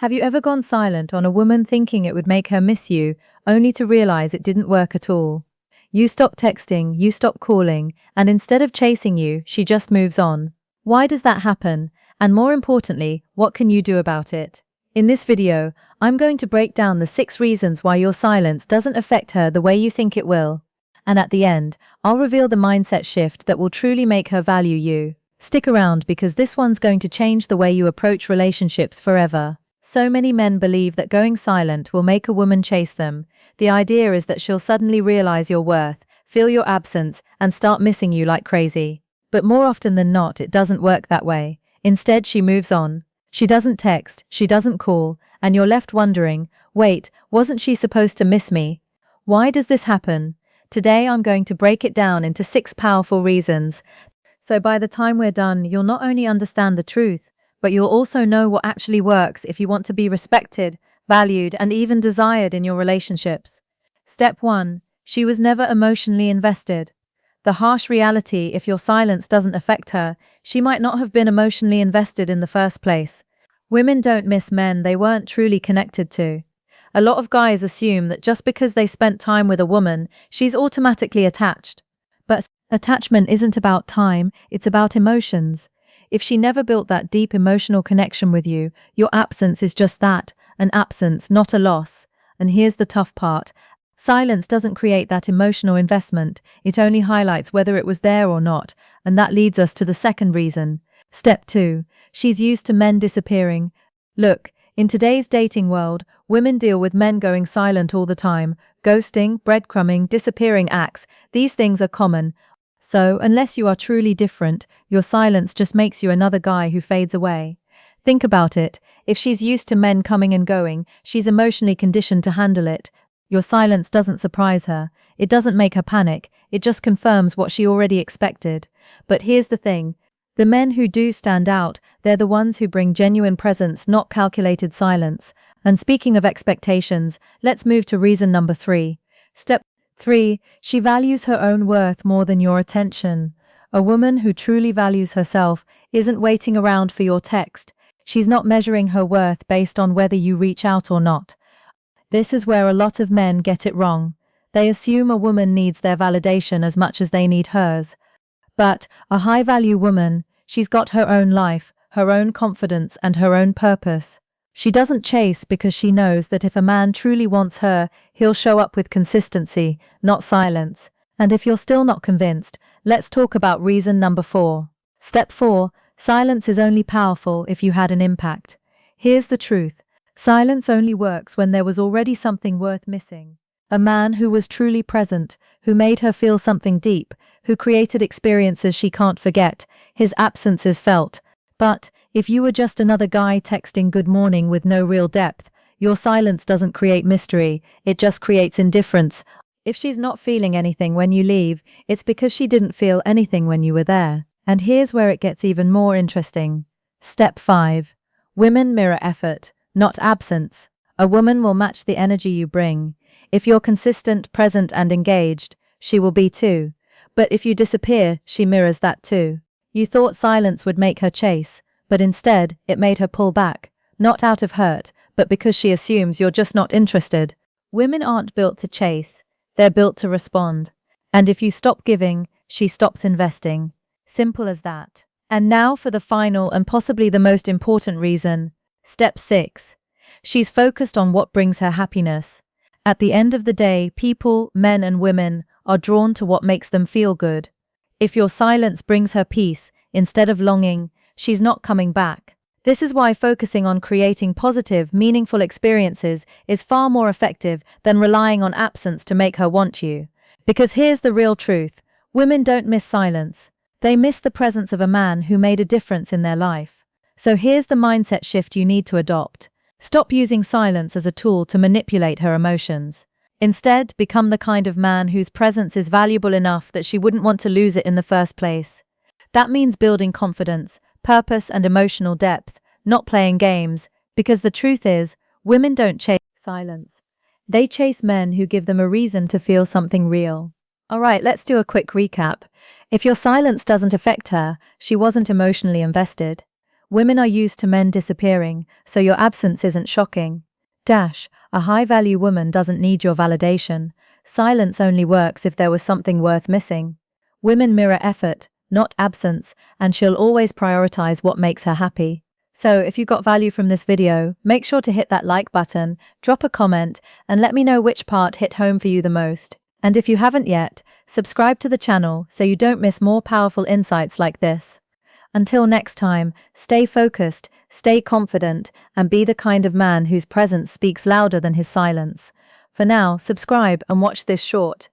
Have you ever gone silent on a woman thinking it would make her miss you, only to realize it didn't work at all? You stop texting, you stop calling, and instead of chasing you, she just moves on. Why does that happen? And more importantly, what can you do about it? In this video, I'm going to break down the 6 reasons why your silence doesn't affect her the way you think it will. And at the end, I'll reveal the mindset shift that will truly make her value you. Stick around because this one's going to change the way you approach relationships forever. So many men believe that going silent will make a woman chase them. The idea is that she'll suddenly realize your worth, feel your absence, and start missing you like crazy. But more often than not, it doesn't work that way. Instead, she moves on. She doesn't text, she doesn't call, and you're left wondering, wait, wasn't she supposed to miss me? Why does this happen? Today I'm going to break it down into 6 powerful reasons. So by the time we're done, you'll not only understand the truth, but you'll also know what actually works if you want to be respected, valued, and even desired in your relationships. Step 1. She was never emotionally invested. The harsh reality: if your silence doesn't affect her, she might not have been emotionally invested in the first place. Women don't miss men they weren't truly connected to. A lot of guys assume that just because they spent time with a woman, she's automatically attached. But attachment isn't about time, it's about emotions. If she never built that deep emotional connection with you, your absence is just that, an absence, not a loss. And here's the tough part. Silence doesn't create that emotional investment, it only highlights whether it was there or not, and that leads us to the second reason. Step 2. She's used to men disappearing. Look, in today's dating world, women deal with men going silent all the time. Ghosting, breadcrumbing, disappearing acts, these things are common. So, unless you are truly different, your silence just makes you another guy who fades away. Think about it. If she's used to men coming and going, she's emotionally conditioned to handle it. Your silence doesn't surprise her. It doesn't make her panic. It just confirms what she already expected. But here's the thing. The men who do stand out, they're the ones who bring genuine presence, not calculated silence. And speaking of expectations, let's move to reason number 3. Step 3. She values her own worth more than your attention. A woman who truly values herself isn't waiting around for your text. She's not measuring her worth based on whether you reach out or not. This is where a lot of men get it wrong. They assume a woman needs their validation as much as they need hers. But a high-value woman, she's got her own life, her own confidence, and her own purpose. She doesn't chase because she knows that if a man truly wants her, he'll show up with consistency, not silence. And if you're still not convinced, let's talk about reason number 4. Step 4. Silence is only powerful if you had an impact. Here's the truth. Silence only works when there was already something worth missing. A man who was truly present, who made her feel something deep, who created experiences she can't forget, his absence is felt. But if you were just another guy texting good morning with no real depth, your silence doesn't create mystery, it just creates indifference. If she's not feeling anything when you leave, it's because she didn't feel anything when you were there. And here's where it gets even more interesting. Step 5. Women mirror effort, not absence. A woman will match the energy you bring. If you're consistent, present, and engaged, she will be too. But if you disappear, she mirrors that too. You thought silence would make her chase, but instead, it made her pull back, not out of hurt, but because she assumes you're just not interested. Women aren't built to chase, they're built to respond. And if you stop giving, she stops investing. Simple as that. And now for the final and possibly the most important reason. Step 6. She's focused on what brings her happiness. At the end of the day, people, men and women, are drawn to what makes them feel good. If your silence brings her peace, instead of longing, she's not coming back. This is why focusing on creating positive, meaningful experiences is far more effective than relying on absence to make her want you. Because here's the real truth. Women don't miss silence. They miss the presence of a man who made a difference in their life. So here's the mindset shift you need to adopt. Stop using silence as a tool to manipulate her emotions. Instead, become the kind of man whose presence is valuable enough that she wouldn't want to lose it in the first place. That means building confidence, purpose, and emotional depth, not playing games, because the truth is, women don't chase silence. They chase men who give them a reason to feel something real. Alright, let's do a quick recap. If your silence doesn't affect her, she wasn't emotionally invested. Women are used to men disappearing, so your absence isn't shocking. Dash, a high-value woman doesn't need your validation. Silence only works if there was something worth missing. Women mirror effort, not absence, and she'll always prioritize what makes her happy. So if you got value from this video, make sure to hit that like button, drop a comment, and let me know which part hit home for you the most. And if you haven't yet, subscribe to the channel so you don't miss more powerful insights like this. Until next time, stay focused, stay confident, and be the kind of man whose presence speaks louder than his silence. For now, subscribe and watch this short,